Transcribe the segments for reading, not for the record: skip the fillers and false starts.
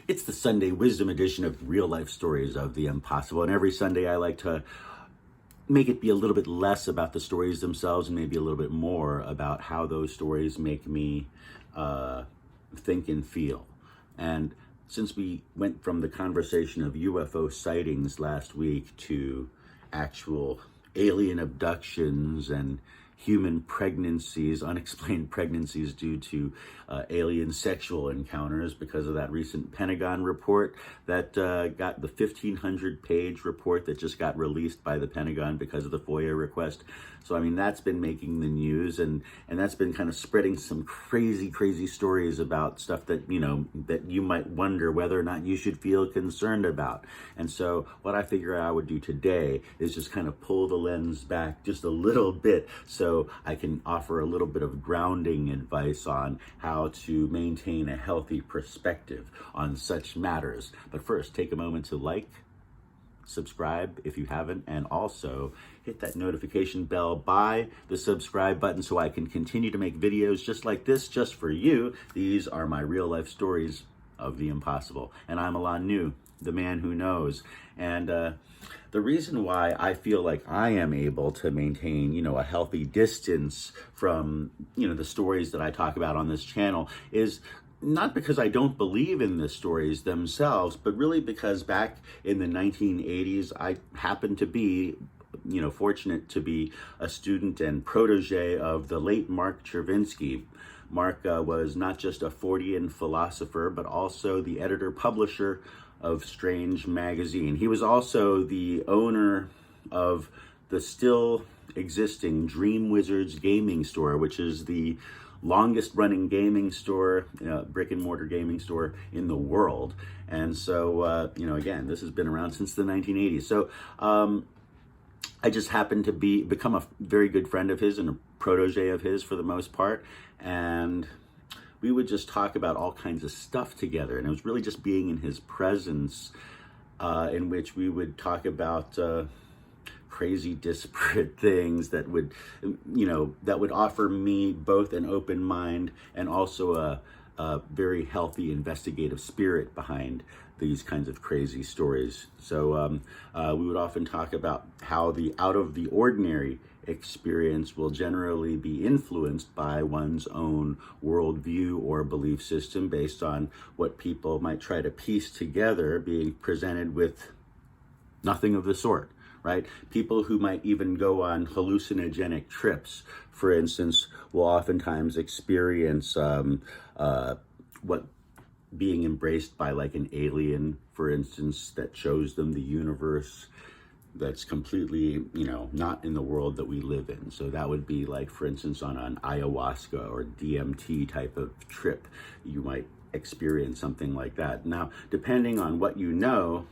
It's the Sunday Wisdom edition of Real Life Stories of the Impossible. And every Sunday I like to make it be a little bit less about the stories themselves and maybe a little bit more about how those stories make me think and feel. And since we went from the conversation of UFO sightings last week to actual alien abductions and human pregnancies, unexplained pregnancies due to alien sexual encounters because of that recent Pentagon report that got the 1,500-page report that just got released by the Pentagon because of the FOIA request. So, I mean, that's been making the news, and that's been kind of spreading some crazy stories about stuff that, you know, that you might wonder whether or not you should feel concerned about. And so what I figure I would do today is just kind of pull the lens back just a little bit so I can offer a little bit of grounding advice on how to maintain a healthy perspective on such matters. But first, take a moment to like, subscribe if you haven't, and also hit that notification bell by the subscribe button so I can continue to make videos just like this, just for you. These are my real life stories of the impossible. And I'm Alain Nu, the man who knows. And the reason why I feel like I am able to maintain, you know, a healthy distance from, you know, the stories that I talk about on this channel is not because I don't believe in the stories themselves, but really because back in the 1980s, I happened to be, you know, fortunate to be a student and protege of the late Mark Chervinsky. Mark was not just a Fortean philosopher, but also the editor-publisher of Strange magazine. He was also the owner of the still existing Dream Wizards gaming store, which is the longest running gaming store, brick and mortar gaming store in the world. And so, you know, again, this has been around since the 1980s. So I just happened to become a very good friend of his and a protege of his for the most part. And we would just talk about all kinds of stuff together. And it was really just being in his presence in which we would talk about crazy, disparate things that would, you know, that would offer me both an open mind and also a very healthy investigative spirit behind these kinds of crazy stories. So we would often talk about how the out of the ordinary experience will generally be influenced by one's own worldview or belief system based on what people might try to piece together, being presented with nothing of the sort. Right? People who might even go on hallucinogenic trips, for instance, will oftentimes experience what being embraced by like an alien, for instance, that shows them the universe that's completely, you know, not in the world that we live in. So that would be like, for instance, on an ayahuasca or DMT type of trip, you might experience something like that. Now, depending on what you know,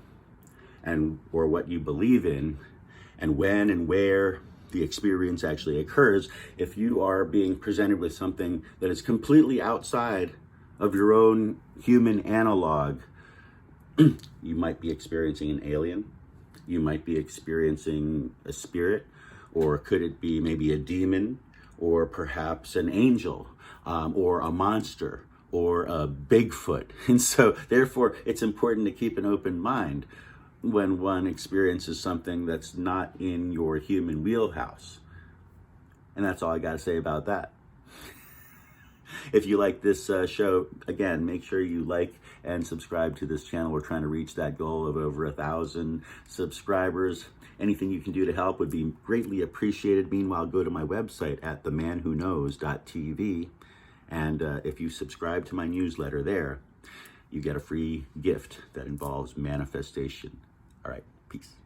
and or what you believe in, and when and where the experience actually occurs, if you are being presented with something that is completely outside of your own human analog, you might be experiencing an alien, you might be experiencing a spirit, or could it be maybe a demon, or perhaps an angel, or a monster, or a Bigfoot. And so therefore it's important to keep an open mind when one experiences something that's not in your human wheelhouse. And that's all I got to say about that. If you like this show, again, make sure you like and subscribe to this channel. We're trying to reach that goal of over 1,000 subscribers. Anything you can do to help would be greatly appreciated. Meanwhile, go to my website at themanwhoknows.tv. And if you subscribe to my newsletter there, you get a free gift that involves manifestation. All right, peace.